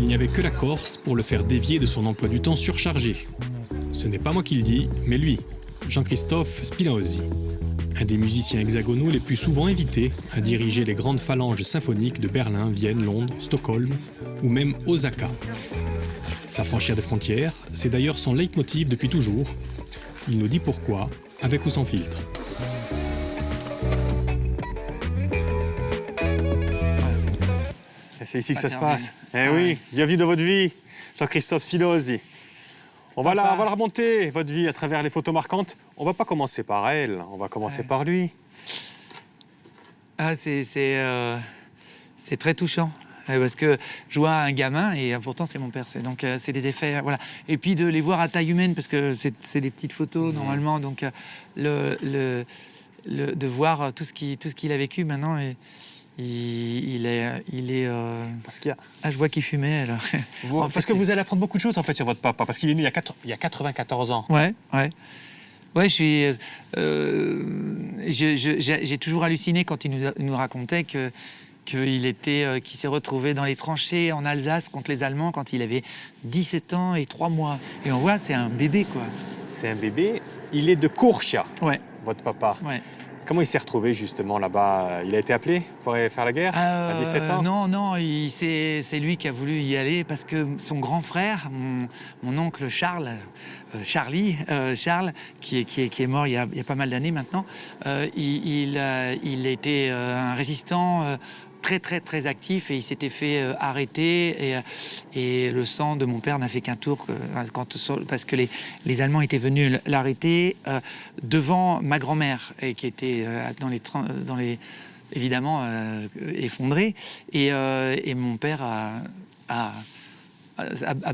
qu'il n'y avait que la Corse pour le faire dévier de son emploi du temps surchargé. Ce n'est pas moi qui le dis, mais lui, Jean-Christophe Spinozzi, un des musiciens hexagonaux les plus souvent invités à diriger les grandes phalanges symphoniques de Berlin, Vienne, Londres, Stockholm ou même Osaka. S'affranchir des frontières, c'est d'ailleurs son leitmotiv depuis toujours. Il nous dit pourquoi, avec ou sans filtre. C'est ici que ça se passe. Eh oui, bienvenue dans votre vie, Jean-Christophe Spinozzi. On va la remonter, votre vie, à travers les photos marquantes. On va pas commencer par elle, on va commencer par lui. Ah, c'est très touchant. Parce que je vois un gamin, et pourtant c'est mon père, donc c'est des effets, voilà. Et puis de les voir à taille humaine, parce que c'est des petites photos normalement, donc de voir tout ce qu'il a vécu maintenant, il est Parce qu'il y a... Ah, je vois qu'il fumait, alors. Parce que vous allez apprendre beaucoup de choses en fait sur votre papa, parce qu'il est né il y a 94 ans. Ouais. Ouais, j'ai toujours halluciné quand il nous racontait qu'il s'est retrouvé dans les tranchées en Alsace contre les Allemands quand il avait 17 ans et 3 mois. Et on voit, c'est un bébé, quoi. C'est un bébé, il est de Kourchia, Ouais. votre papa. Ouais. Comment il s'est retrouvé justement là-bas? Il a été appelé pour aller faire la guerre à 17 ans? Non, c'est lui qui a voulu y aller parce que son grand frère, mon oncle Charles, Charles, qui est mort il y a pas mal d'années maintenant, il était un résistant très actif et il s'était fait arrêter et le sang de mon père n'a fait qu'un tour parce que les Allemands étaient venus l'arrêter devant ma grand-mère et qui était dans les évidemment effondrée et mon père a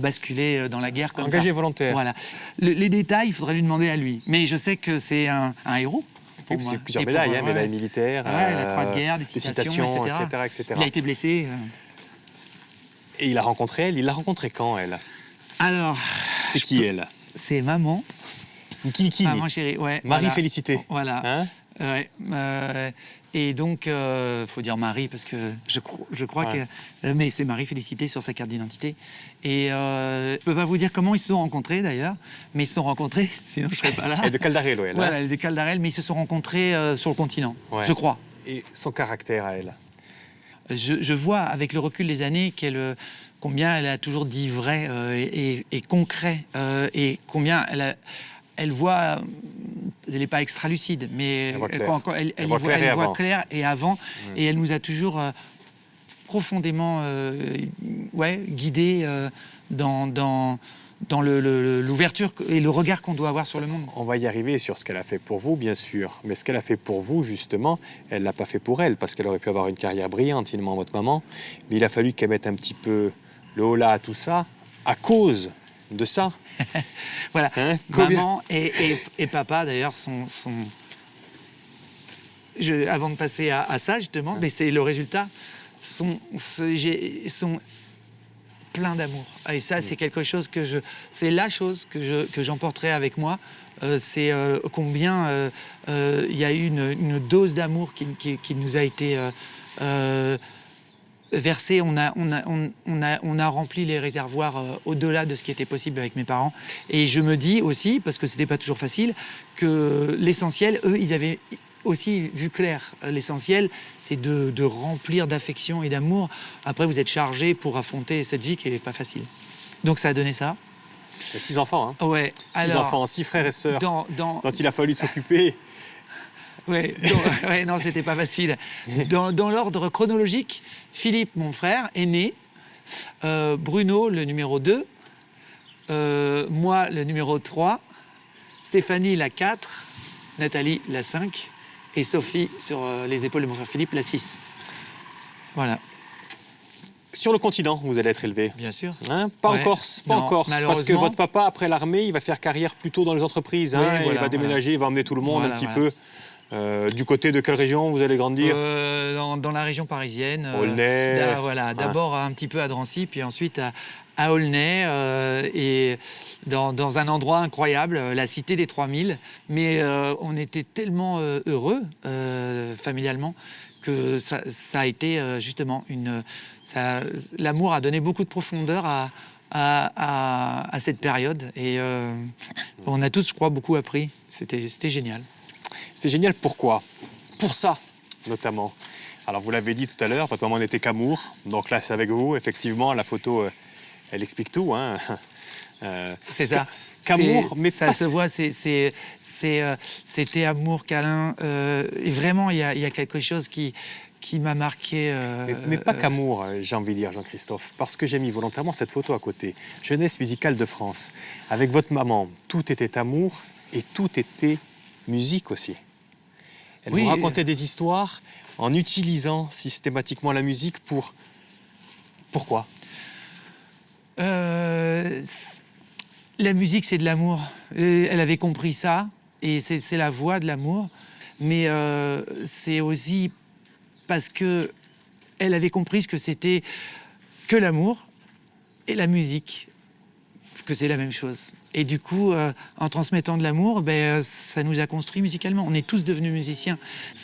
basculé dans la guerre comme engagé ça. volontaire. Voilà. Les détails, il faudrait lui demander à lui. Mais je sais que c'est un héros. Oui, parce qu'il y a plusieurs médailles, médailles militaires, la croix de guerre, des citations, etc. Il a été blessé. Et il a rencontré elle. Il l'a rencontrée quand, elle? Alors... C'est qui, elle? C'est maman. Qui Maman chérie, ouais. Marie-Félicité. Voilà. Hein? Ouais, et donc, faut dire Marie parce que je crois que... mais c'est Marie-Félicité sur sa carte d'identité. Et je peux pas vous dire comment ils se sont rencontrés d'ailleurs, mais ils se sont rencontrés, sinon je serais pas là. Et de Caldarello, elle. Voilà, de Caldarello, mais ils se sont rencontrés sur le continent, je crois. Et son caractère à elle? Je vois avec le recul des années combien elle a toujours dit vrai et concret et combien elle voit, elle n'est pas extra-lucide, mais elle voit clair et avant, et elle nous a toujours profondément guidés dans l'ouverture et le regard qu'on doit avoir sur le monde. On va y arriver sur ce qu'elle a fait pour vous, bien sûr. Mais ce qu'elle a fait pour vous, justement, elle ne l'a pas fait pour elle, parce qu'elle aurait pu avoir une carrière brillante, finalement, votre maman. Mais il a fallu qu'elle mette un petit peu le holà à tout ça, à cause de ça. Voilà. Hein, maman et papa, d'ailleurs, sont avant de passer à ça, justement, mais c'est le résultat, sont plein d'amour. Et ça, c'est quelque chose c'est la chose que j'emporterai avec moi. C'est combien il y a eu une dose d'amour qui nous a été versée. On a rempli les réservoirs au-delà de ce qui était possible avec mes parents. Et je me dis aussi, parce que c'était pas toujours facile, que l'essentiel, eux, ils avaient aussi vu clair. L'essentiel, c'est de remplir d'affection et d'amour. Après, vous êtes chargé pour affronter cette vie qui n'est pas facile. Donc ça a donné ça. Il y a 6 enfants, hein? Ouais. 6 enfants, 6 frères et sœurs dont il a fallu s'occuper. Ouais, non, c'était pas facile. Dans l'ordre chronologique, Philippe, mon frère, est né. Bruno, le numéro 2. Moi, le numéro 3. Stéphanie, la 4. Nathalie, la 5. Et Sophie, sur les épaules de mon frère Philippe, la 6. Voilà. Sur le continent, vous allez être élevé. Bien sûr. Hein? Pas en Corse, pas en Corse. Parce que votre papa, après l'armée, il va faire carrière plutôt dans les entreprises. Hein? Oui, voilà, il va déménager, il va emmener tout le monde un petit peu. Du côté de quelle région vous allez grandir? Dans la région parisienne. Aulnay. D'abord un petit peu à Drancy, puis ensuite à Aulnay, et dans un endroit incroyable, la cité des 3000. Mais on était tellement heureux, familialement, que ça a été justement l'amour a donné beaucoup de profondeur à cette période. Et on a tous, je crois, beaucoup appris. C'était génial. C'est génial, pourquoi? Pour ça, notamment. Alors, vous l'avez dit tout à l'heure, votre maman n'était qu'amour. Donc là, c'est avec vous. Effectivement, la photo, elle explique tout. Hein. C'est ça. Qu'amour, mais ça pas... se voit, c'était amour, câlin. Et vraiment, il y a quelque chose qui m'a marqué. Mais pas qu'amour, j'ai envie de dire, Jean-Christophe, parce que j'ai mis volontairement cette photo à côté. Jeunesse musicale de France. Avec votre maman, tout était amour et tout était musique aussi. Elle vous racontait des histoires en utilisant systématiquement la musique pour... Pourquoi? La musique, c'est de l'amour. Elle avait compris ça, et c'est la voix de l'amour. Mais c'est aussi parce que elle avait compris ce que c'était que l'amour et la musique, que c'est la même chose. Et du coup, en transmettant de l'amour, ça nous a construits musicalement. On est tous devenus musiciens.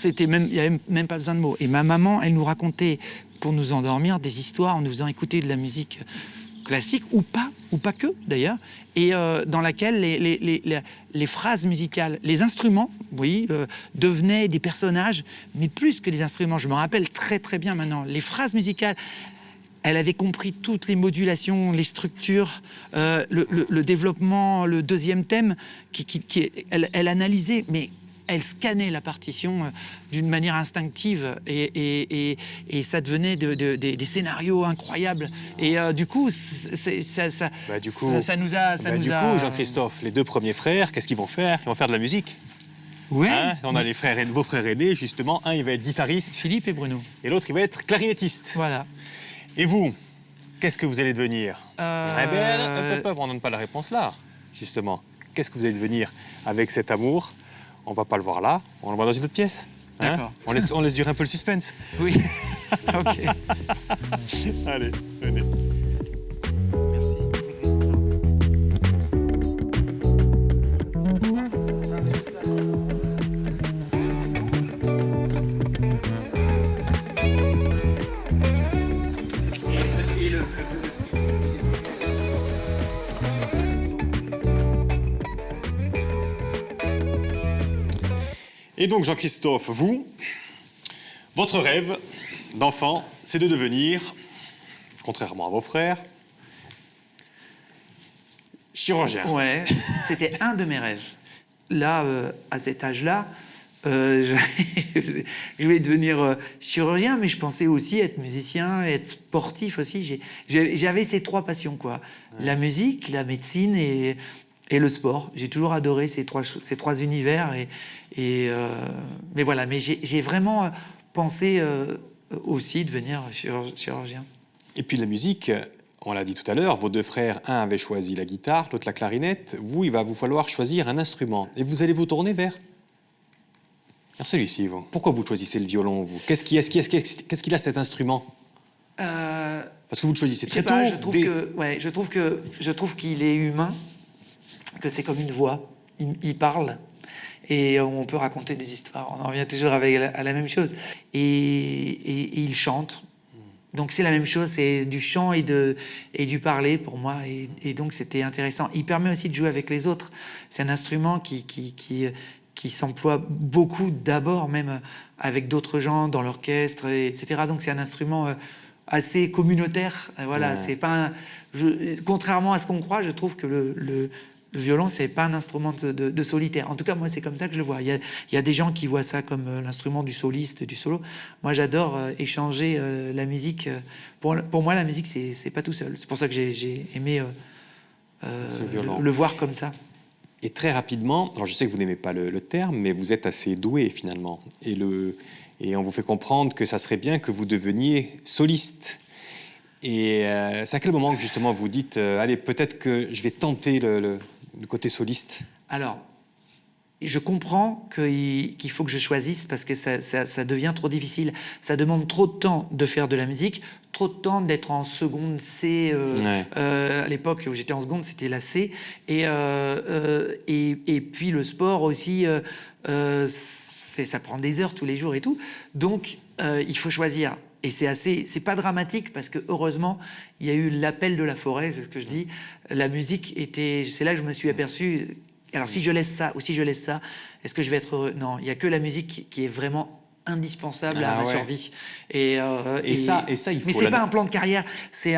Il n'y avait même pas besoin de mots. Et ma maman, elle nous racontait, pour nous endormir, des histoires en nous faisant écouter de la musique classique, ou pas que d'ailleurs, et dans laquelle les phrases musicales, les instruments, oui, devenaient des personnages, mais plus que des instruments. Je me rappelle très très bien maintenant, les phrases musicales, elle avait compris toutes les modulations, les structures, le développement, le deuxième thème, elle analysait, mais elle scannait la partition d'une manière instinctive, et ça devenait des scénarios incroyables. Et du coup, ça nous a... Du coup, Jean-Christophe, les deux premiers frères, qu'est-ce qu'ils vont faire? Ils vont faire de la musique. Ouais. Hein, on a vos frères aînés, justement. Un, il va être guitariste. Philippe et Bruno. Et l'autre, il va être clarinettiste. Voilà. Et vous, qu'est-ce que vous allez devenir? Eh bien, on ne donne pas la réponse là, justement. Qu'est-ce que vous allez devenir avec cet amour? On ne va pas le voir là, on le voit dans une autre pièce. Hein? D'accord. On laisse durer un peu le suspense. Oui. Ok. Allez, venez. Merci. Et donc, Jean-Christophe, vous, votre rêve d'enfant, c'est de devenir, contrairement à vos frères, chirurgien. Ouais, c'était un de mes rêves. Là, à cet âge-là, je voulais devenir chirurgien, mais je pensais aussi être musicien, être sportif aussi. J'avais ces trois passions, quoi. Ouais. La musique, la médecine et le sport. J'ai toujours adoré ces trois univers. Mais voilà, mais j'ai vraiment pensé aussi devenir chirurgien. Et puis la musique, on l'a dit tout à l'heure, vos deux frères, un avait choisi la guitare, l'autre la clarinette. Vous, il va vous falloir choisir un instrument. Et vous allez vous tourner vers celui-ci, vous. Pourquoi vous choisissez le violon, vous? Qu'est-ce qu'il a, cet instrument? Parce que vous le choisissez très tôt. Je trouve qu'il est humain, que c'est comme une voix. Il parle. Et on peut raconter des histoires. On en revient toujours à la même chose. Et il chante. Donc c'est la même chose, c'est du chant et du parler pour moi. Et donc c'était intéressant. Il permet aussi de jouer avec les autres. C'est un instrument qui s'emploie beaucoup d'abord, même avec d'autres gens, dans l'orchestre, etc. Donc c'est un instrument assez communautaire. Voilà, c'est pas contrairement à ce qu'on croit, je trouve que le violon, c'est pas un instrument de solitaire. En tout cas, moi, c'est comme ça que je le vois. Il y a des gens qui voient ça comme l'instrument du soliste, du solo. Moi, j'adore échanger la musique. Pour moi, la musique, c'est pas tout seul. C'est pour ça que j'ai aimé le voir comme ça. Et très rapidement, alors je sais que vous n'aimez pas le terme, mais vous êtes assez doué, finalement. Et on vous fait comprendre que ça serait bien que vous deveniez soliste. Et c'est à quel moment que, justement, vous dites allez, peut-être que je vais tenter le côté soliste? Alors, je comprends qu'il faut que je choisisse parce que ça devient trop difficile. Ça demande trop de temps de faire de la musique, trop de temps d'être en seconde C. À l'époque où j'étais en seconde, c'était la C. Et puis le sport aussi, ça prend des heures tous les jours et tout. Donc, il faut choisir. Et c'est pas dramatique parce que heureusement, il y a eu l'appel de la forêt, c'est ce que je dis. La musique était, c'est là que je me suis aperçu. Alors si je laisse ça ou si je laisse ça, est-ce que je vais être heureux? Non, il y a que la musique qui est vraiment indispensable à ma survie. Et ça, il faut. Mais c'est pas un plan de carrière. C'est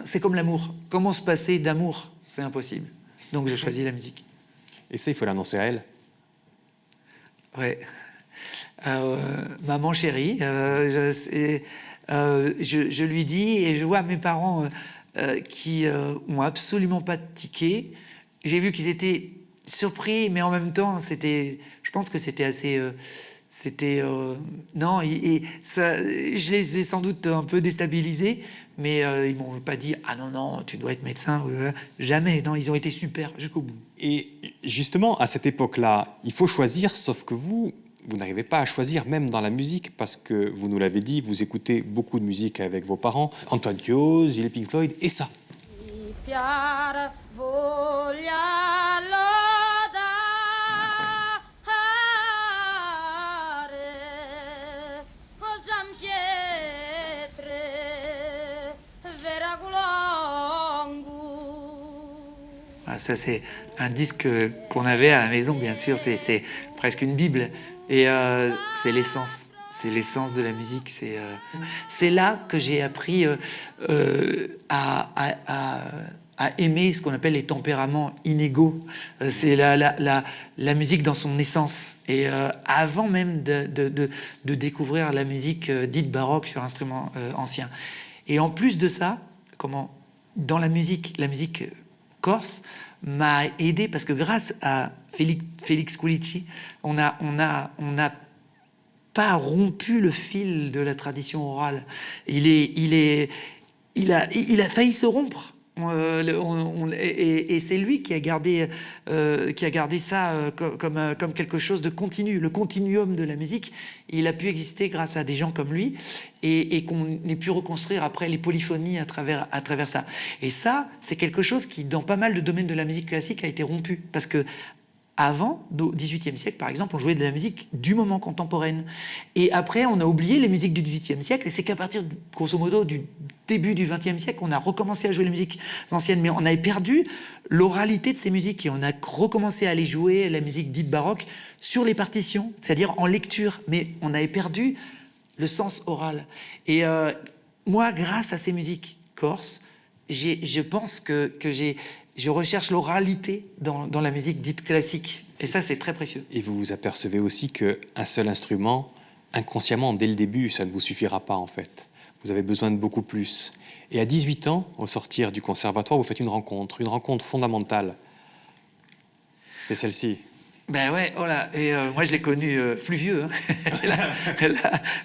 c'est comme l'amour. Comment se passer d'amour? C'est impossible. Donc je choisis la musique. Et ça, il faut l'annoncer à elle. Ouais. Maman chérie, je lui dis, et je vois mes parents qui ont absolument pas tiqué. J'ai vu qu'ils étaient surpris, mais en même temps, je pense que c'était assez... non, ça, je les ai sans doute un peu déstabilisés, mais ils m'ont pas dit « Ah non, tu dois être médecin. » Jamais, non, ils ont été super jusqu'au bout. Et justement, à cette époque-là, il faut choisir, sauf que vous n'arrivez pas à choisir, même dans la musique, parce que, vous nous l'avez dit, vous écoutez beaucoup de musique avec vos parents, Antoine Dios, les Pink Floyd, et ça. Ça, c'est un disque qu'on avait à la maison, bien sûr. C'est presque une Bible. Et c'est l'essence. C'est l'essence de la musique. C'est là que j'ai appris à aimer ce qu'on appelle les tempéraments inégaux. C'est la musique dans son essence. Et avant même de découvrir la musique dite baroque sur instruments anciens. Et en plus de ça, dans la musique corse m'a aidé parce que grâce à Félix Kulici, on n'a pas rompu le fil de la tradition orale. Il a failli se rompre. Et c'est lui qui a gardé ça comme quelque chose de continu, le continuum de la musique. Il a pu exister grâce à des gens comme lui et qu'on ait pu reconstruire après les polyphonies à travers ça. Et ça, c'est quelque chose qui, dans pas mal de domaines de la musique classique, a été rompu. Parce que avant, au XVIIIe siècle, par exemple, on jouait de la musique du moment contemporaine. Et après, on a oublié les musiques du XVIIIe siècle. Et c'est qu'à partir, grosso modo, du début du XXe siècle, on a recommencé à jouer les musiques anciennes. Mais on avait perdu l'oralité de ces musiques. Et on a recommencé à aller jouer la musique dite baroque sur les partitions, c'est-à-dire en lecture. Mais on avait perdu le sens oral. Et moi, grâce à ces musiques corses, je pense que je recherche l'oralité dans la musique dite classique. Et ça, c'est très précieux. Et vous vous apercevez aussi qu'un seul instrument, inconsciemment, dès le début, ça ne vous suffira pas, en fait. Vous avez besoin de beaucoup plus. Et à 18 ans, au sortir du conservatoire, vous faites une rencontre fondamentale. C'est celle-ci. Ben ouais, oh là, et moi je l'ai connu plus vieux. Hein.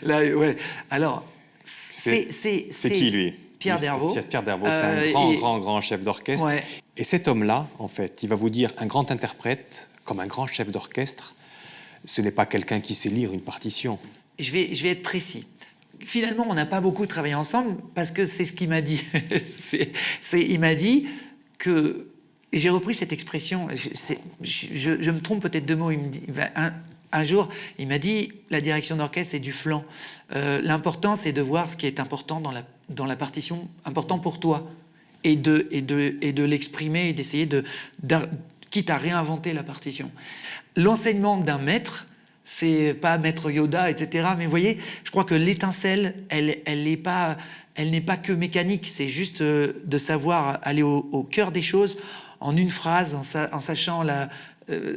Ouais. Alors, c'est qui, lui? Pierre Dervaux. Pierre Dervaux, c'est un grand chef d'orchestre. Ouais. Et cet homme-là, en fait, il va vous dire, un grand interprète, comme un grand chef d'orchestre, ce n'est pas quelqu'un qui sait lire une partition. Je vais être précis. Finalement, on n'a pas beaucoup travaillé ensemble parce que c'est ce qu'il m'a dit. Il m'a dit que... Et j'ai repris cette expression. Je me trompe peut-être de mots. Il me dit, un jour, il m'a dit, la direction d'orchestre, c'est du flanc. L'important, c'est de voir ce qui est important dans la partition, important pour toi, et de l'exprimer et d'essayer quitte à réinventer la partition. L'enseignement d'un maître, c'est pas maître Yoda, etc. Mais vous voyez, je crois que l'étincelle, elle n'est pas que mécanique. C'est juste de savoir aller au cœur des choses en une phrase, en sachant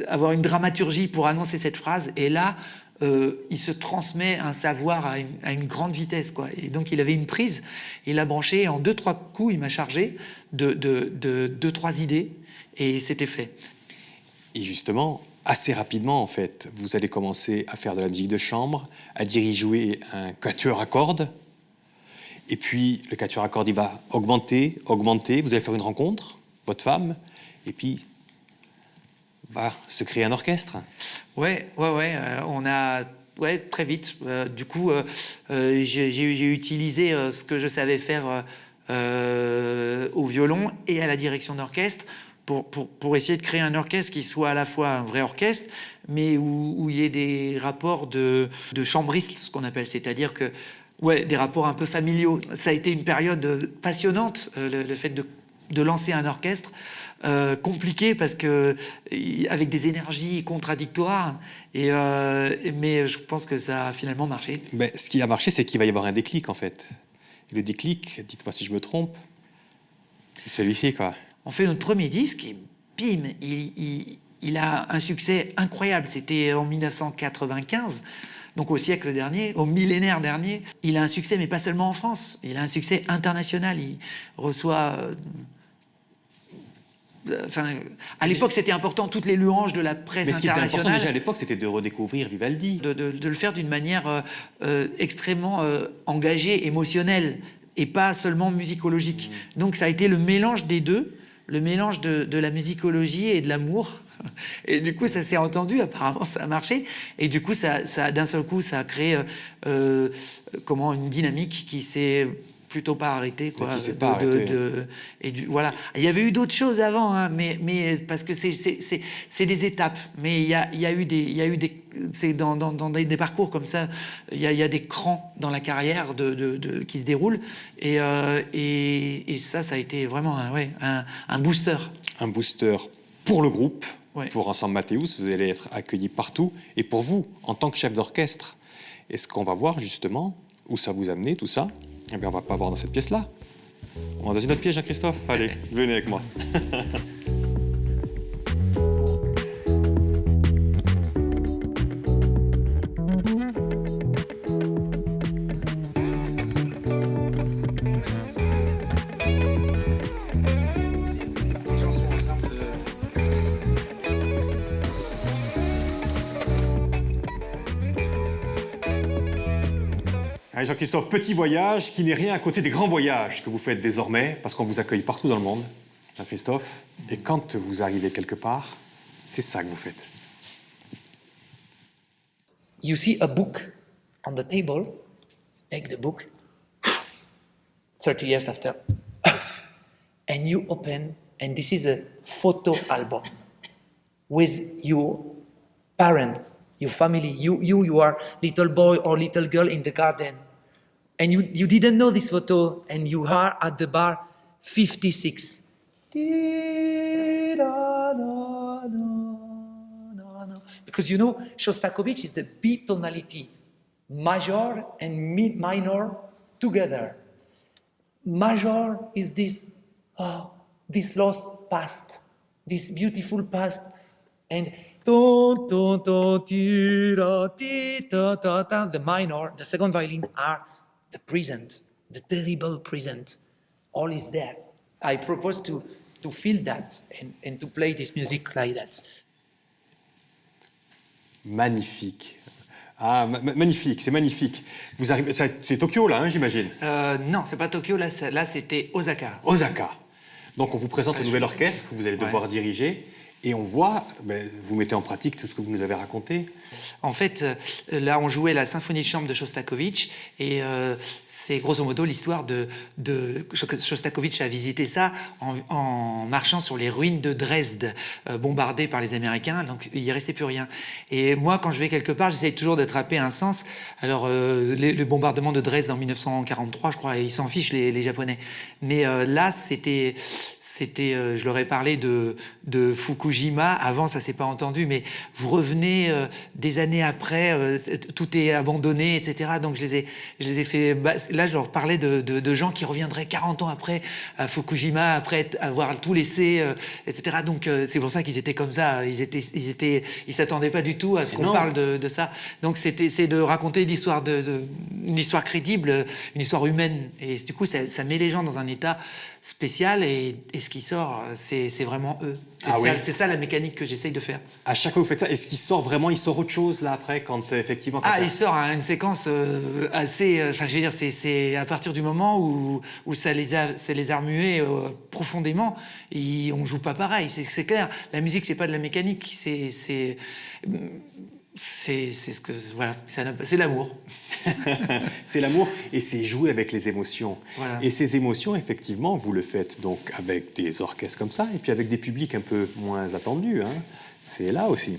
avoir une dramaturgie pour annoncer cette phrase. Et là, il se transmet un savoir à une grande vitesse, quoi. Et donc, il avait une prise, il l'a branché, et en 2-3 coups, il m'a chargé de 2-3 idées, et c'était fait. Et justement, assez rapidement, en fait, vous allez commencer à faire de la musique de chambre, à diriger un quatuor à cordes, et puis le quatuor à cordes, il va augmenter, vous allez faire une rencontre, votre femme, et puis va se créer un orchestre. Ouais, on a... Ouais, très vite. Du coup, j'ai utilisé ce que je savais faire au violon et à la direction d'orchestre pour essayer de créer un orchestre qui soit à la fois un vrai orchestre, mais où il y ait des rapports de chambristes, ce qu'on appelle, c'est-à-dire que des rapports un peu familiaux. Ça a été une période passionnante, le fait de lancer un orchestre, compliqué parce que avec des énergies contradictoires, mais je pense que ça a finalement marché. Ben, ce qui a marché, c'est qu'il va y avoir un déclic en fait. Et le déclic, dites-moi si je me trompe, c'est celui-ci quoi. On fait notre premier disque et bim, il a un succès incroyable. C'était en 1995, donc au siècle dernier, au millénaire dernier. Il a un succès, mais pas seulement en France. Il a un succès international. Il reçoit... à l'époque, c'était important, toutes les louanges de la presse internationale. Mais ce qui était important déjà à l'époque, c'était de redécouvrir Vivaldi. De le faire d'une manière extrêmement engagée, émotionnelle, et pas seulement musicologique. Donc ça a été le mélange des deux, le mélange de la musicologie et de l'amour. Et du coup, ça s'est entendu, apparemment, ça a marché. Et du coup, d'un seul coup, ça a créé une dynamique qui s'est plutôt pas arrêtée. Quoi, qui s'est pas arrêtée. Voilà. Il y avait eu d'autres choses avant, hein, mais parce que c'est des étapes. Mais il y a eu des c'est dans des parcours comme ça, il y a des crans dans la carrière qui se déroulent. Et ça a été vraiment un booster. Un booster pour le groupe, ouais. Pour Ensemble Mathéus, vous allez être accueillis partout. Et pour vous, en tant que chef d'orchestre, est-ce qu'on va voir justement où ça vous a amené, tout ça? Eh bien, on va pas voir dans cette pièce-là. On va dans une autre pièce, Jean-Christophe. Allez, venez avec moi. Allez, Jean-Christophe, petit voyage qui n'est rien à côté des grands voyages que vous faites désormais, parce qu'on vous accueille partout dans le monde, Jean-Christophe. Et quand vous arrivez quelque part, c'est ça que vous faites. You see a book on the table, take the book, 30 years after, and you open, and this is a photo album with your parents, your family, you are little boy or little girl in the garden, and you didn't know this photo, and you are at the bar 56. Because you know, Shostakovich is the B tonality, major and minor together. Major is this lost past, this beautiful past, and the minor, the second violin are the present, the terrible present. All is death. I propose to feel that and to play this music like that. Magnifique. Ah, magnifique, c'est magnifique. Vous arrivez, c'est Tokyo, là, hein, j'imagine? Non, c'est pas Tokyo, là c'était Osaka. Osaka. Donc, on vous présente le nouvel orchestre que vous allez devoir diriger. Et on voit, vous mettez en pratique tout ce que vous nous avez raconté. En fait, là, on jouait la symphonie de chambre de Shostakovich, et c'est grosso modo l'histoire de Shostakovich a visité ça en marchant sur les ruines de Dresde, bombardées par les Américains, donc il n'y restait plus rien. Et moi, quand je vais quelque part, j'essaye toujours d'attraper un sens. Alors, le bombardement de Dresde en 1943, je crois, ils s'en fichent, les Japonais. Mais là, c'était je leur ai parlé de Fukushima. Avant, ça s'est pas entendu, mais vous revenez des années après, tout est abandonné, etc. Donc je les ai fait. Là, je leur parlais de gens qui reviendraient 40 ans après à Fukushima, après avoir tout laissé, etc. Donc c'est pour ça qu'ils étaient comme ça. Ils s'attendaient pas du tout à ce qu'on parle de ça. Donc c'est de raconter l'histoire une histoire crédible, une histoire humaine. Et du coup, ça met les gens dans un état spécial, et ce qui sort, c'est vraiment eux. C'est ça la mécanique que j'essaye de faire. À chaque fois que vous faites ça, est-ce qu'il sort vraiment, il sort autre chose là après, quand effectivement... il sort une séquence assez... Enfin, je veux dire, c'est à partir du moment où ça les a remués profondément, on joue pas pareil, c'est clair. La musique, c'est pas de la mécanique, Voilà, c'est l'amour. C'est l'amour et c'est jouer avec les émotions. Voilà. Et ces émotions, effectivement, vous le faites donc avec des orchestres comme ça et puis avec des publics un peu moins attendus. Hein. C'est là aussi.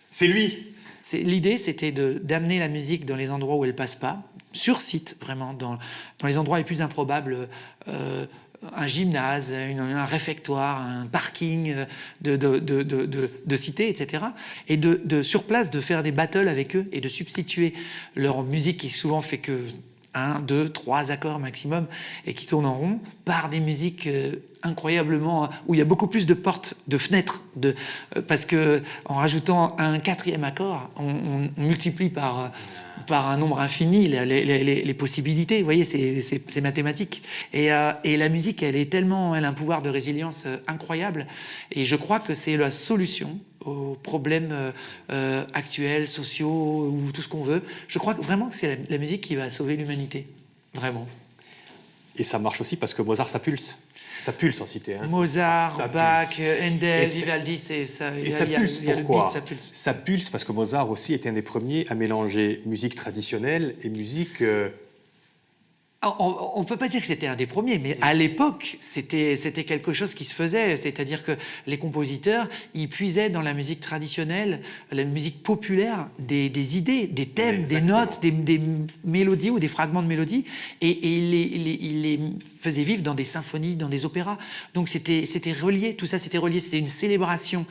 C'est lui. L'idée, c'était d'amener la musique dans les endroits où elle passe pas, sur site, vraiment, dans les endroits les plus improbables. Un gymnase, un réfectoire, un parking de cité, etc. Et sur place, de faire des battles avec eux et de substituer leur musique qui souvent fait que 1, 2, 3 accords maximum et qui tournent en rond par des musiques incroyablement où il y a beaucoup plus de portes, de fenêtres, parce que en rajoutant un 4e accord, on multiplie par un nombre infini les possibilités. Vous voyez, c'est mathématique. Et la musique, elle a un pouvoir de résilience incroyable. Et je crois que c'est la solution aux problèmes actuels, sociaux, ou tout ce qu'on veut. Je crois vraiment que c'est la musique qui va sauver l'humanité. Vraiment. Et ça marche aussi parce que Mozart, ça pulse. Ça pulse en cité. Hein. Mozart, ça Bach, pulse. Handel, Vivaldi, c'est ça. Et ça pulse pourquoi? Ça pulse parce que Mozart aussi était un des premiers à mélanger musique traditionnelle et musique... On ne peut pas dire que c'était un des premiers, mais à l'époque, c'était quelque chose qui se faisait. C'est-à-dire que les compositeurs, ils puisaient dans la musique traditionnelle, la musique populaire, des idées, des thèmes, Exactement. des notes, des mélodies ou des fragments de mélodies, et ils les faisaient vivre dans des symphonies, dans des opéras. Donc c'était relié, tout ça c'était relié, c'était une célébration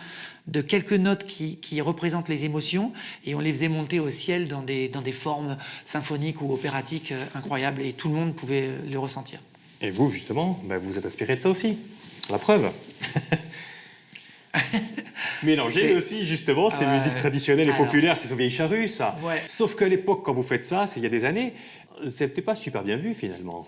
de quelques notes qui représentent les émotions, et on les faisait monter au ciel dans des formes symphoniques ou opératiques incroyables, et tout le monde pouvait les ressentir. Et vous, justement, vous êtes inspiré de ça aussi. La preuve. Mélanger aussi, justement, ces musiques traditionnelles et populaires, c'est vieilles charrues, ça. Ouais. Sauf qu'à l'époque, quand vous faites ça, c'est il y a des années, c'était pas super bien vu, finalement.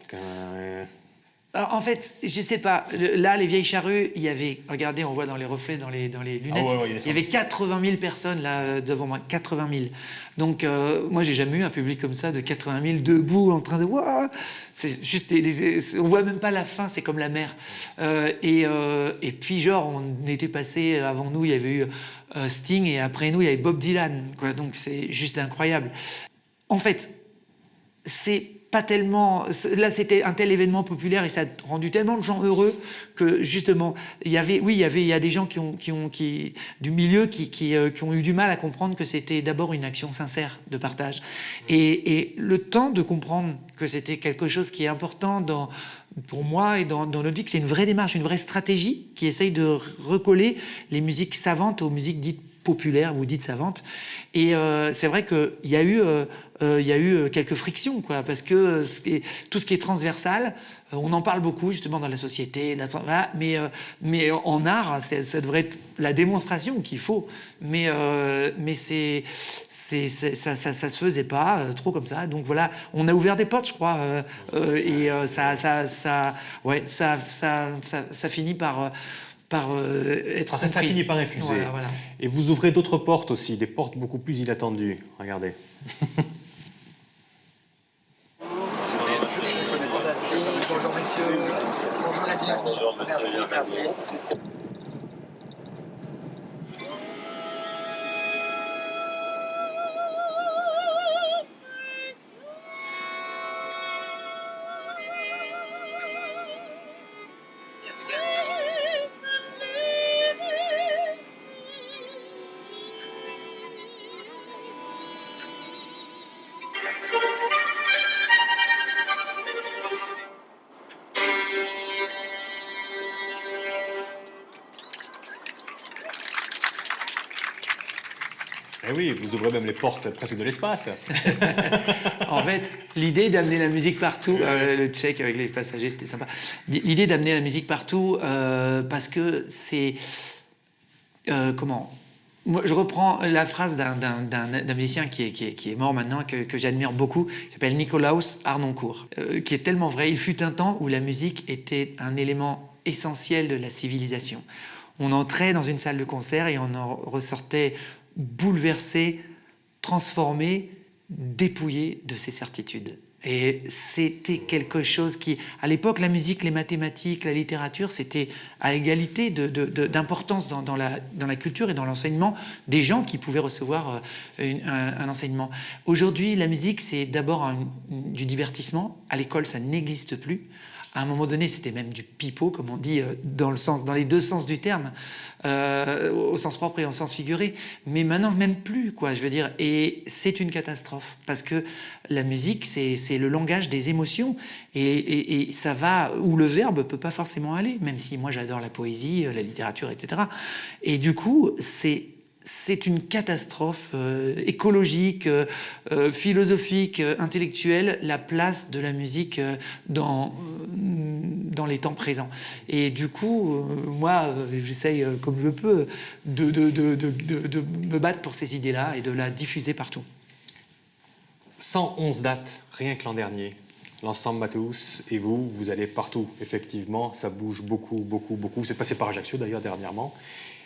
Alors, en fait, je sais pas. Là, les vieilles charrues, il y avait... Regardez, on voit dans les reflets, dans les lunettes. Il y avait 80 000 personnes là devant moi. 80 000. Donc, moi, j'ai jamais eu un public comme ça de 80 000 debout en train de... Wouah, c'est juste... on voit même pas la fin, c'est comme la mer. Et puis, genre, on était passé... Avant nous, il y avait eu Sting, et après nous, il y avait Bob Dylan. Quoi. Donc, c'est juste incroyable. En fait, c'est... pas tellement... Là, c'était un tel événement populaire et ça a rendu tellement de gens heureux que, justement, il y a des gens du milieu qui ont eu du mal à comprendre que c'était d'abord une action sincère de partage. Et le temps de comprendre que c'était quelque chose qui est important pour moi et dans notre vie, que c'est une vraie démarche, une vraie stratégie qui essaye de recoller les musiques savantes aux musiques dites populaires ou dites savantes. Et c'est vrai qu'il y a eu quelques frictions, quoi, parce que tout ce qui est transversal, on en parle beaucoup justement dans la société, voilà, mais en art, ça devrait être la démonstration qu'il faut. Mais ça se faisait pas trop comme ça. Donc voilà, on a ouvert des portes, je crois, et ça finit par être Après, ça compris. finit par infuser. Voilà. Et vous ouvrez d'autres portes aussi, des portes beaucoup plus inattendues. Regardez. Bonjour messieurs. Bonjour la bienvenue. Bonjour monsieur. Merci. Eh oui, vous ouvrez même les portes presque de l'espace. En fait, l'idée d'amener la musique partout, le check avec les passagers, c'était sympa. L'idée d'amener la musique partout, parce que c'est... Moi, je reprends la phrase d'un musicien qui est mort maintenant, que j'admire beaucoup, qui s'appelle Nikolaus Harnoncourt, qui est tellement vrai. Il fut un temps où la musique était un élément essentiel de la civilisation. On entrait dans une salle de concert et on en ressortait bouleversé, transformé, dépouillé de ses certitudes. Et c'était quelque chose qui, à l'époque, la musique, les mathématiques, la littérature, c'était à égalité d'importance dans la culture et dans l'enseignement des gens qui pouvaient recevoir un enseignement. Aujourd'hui, la musique, c'est d'abord du divertissement. À l'école, ça n'existe plus. À un moment donné, c'était même du pipeau, comme on dit, dans les deux sens du terme, au sens propre et au sens figuré. Mais maintenant, même plus, quoi, je veux dire. Et c'est une catastrophe, parce que la musique, c'est le langage des émotions, et ça va où le verbe peut pas forcément aller, même si moi j'adore la poésie, la littérature, etc. Et du coup, c'est une catastrophe écologique, philosophique, intellectuelle, la place de la musique dans les temps présents. Et du coup, moi, j'essaye comme je peux de me battre pour ces idées-là et de la diffuser partout. 111 dates, rien que l'an dernier. L'ensemble Mathéus et vous allez partout. Effectivement, ça bouge beaucoup, beaucoup, beaucoup. Vous êtes passé par Ajaccio d'ailleurs dernièrement.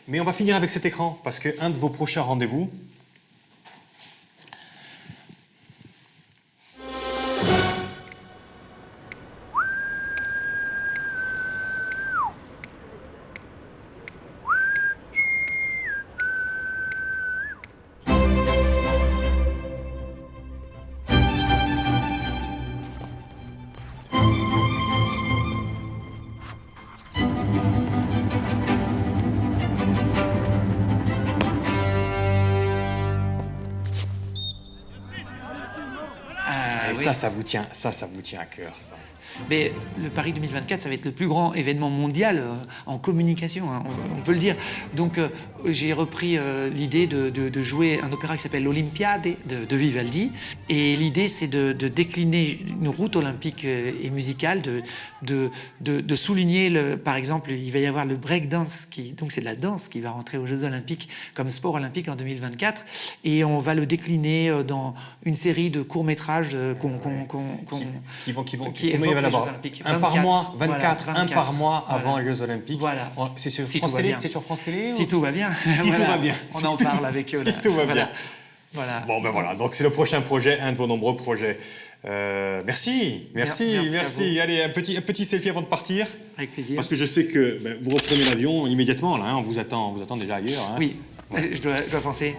Mais on va finir avec cet écran, parce qu'un de vos prochains rendez-vous, et Oui. ça vous tient à cœur, ça. Mais le Paris 2024, ça va être le plus grand événement mondial en communication, hein, on peut le dire. Donc j'ai repris l'idée de jouer un opéra qui s'appelle l'Olympiade de Vivaldi. Et l'idée, c'est de décliner une route olympique et musicale, de souligner, par exemple, il va y avoir le breakdance, donc c'est de la danse qui va rentrer aux Jeux Olympiques comme sport olympique en 2024. Et on va le décliner dans une série de courts-métrages Qui vont évoquent les Jeux Olympiques. un par mois, 24, voilà, un par mois voilà. avant les Jeux Olympiques. Voilà. C'est sur Si France tout va Télé. bien. C'est sur France Télé. Si tout va bien. Si tout va bien. On Si en tout- parle avec eux. si là. tout va bien. Voilà. Bon, ben voilà. Donc c'est le prochain projet, un de vos nombreux projets. Merci. Merci à vous. Allez, un petit selfie avant de partir. Avec plaisir. Parce que je sais que vous reprenez l'avion immédiatement. Là, hein, on vous attend déjà ailleurs. Hein. Oui, je dois penser.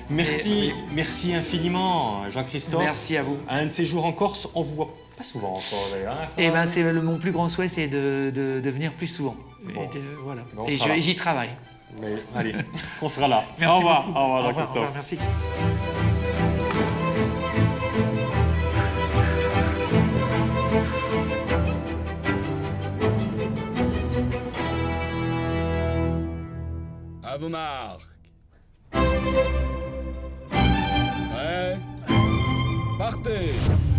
Merci, merci infiniment, Jean-Christophe. Merci à vous. Un de ces jours en Corse, on vous voit pas souvent encore, d'ailleurs. Hein, Et ben, mon plus grand souhait, c'est de venir plus souvent. Bon. Voilà. Ben, on Et sera là. j'y travaille. Mais allez, on sera là. Merci Au revoir, beaucoup. au revoir, Au revoir, Jean-Christophe. merci. À vos marques. Prêt? Partez!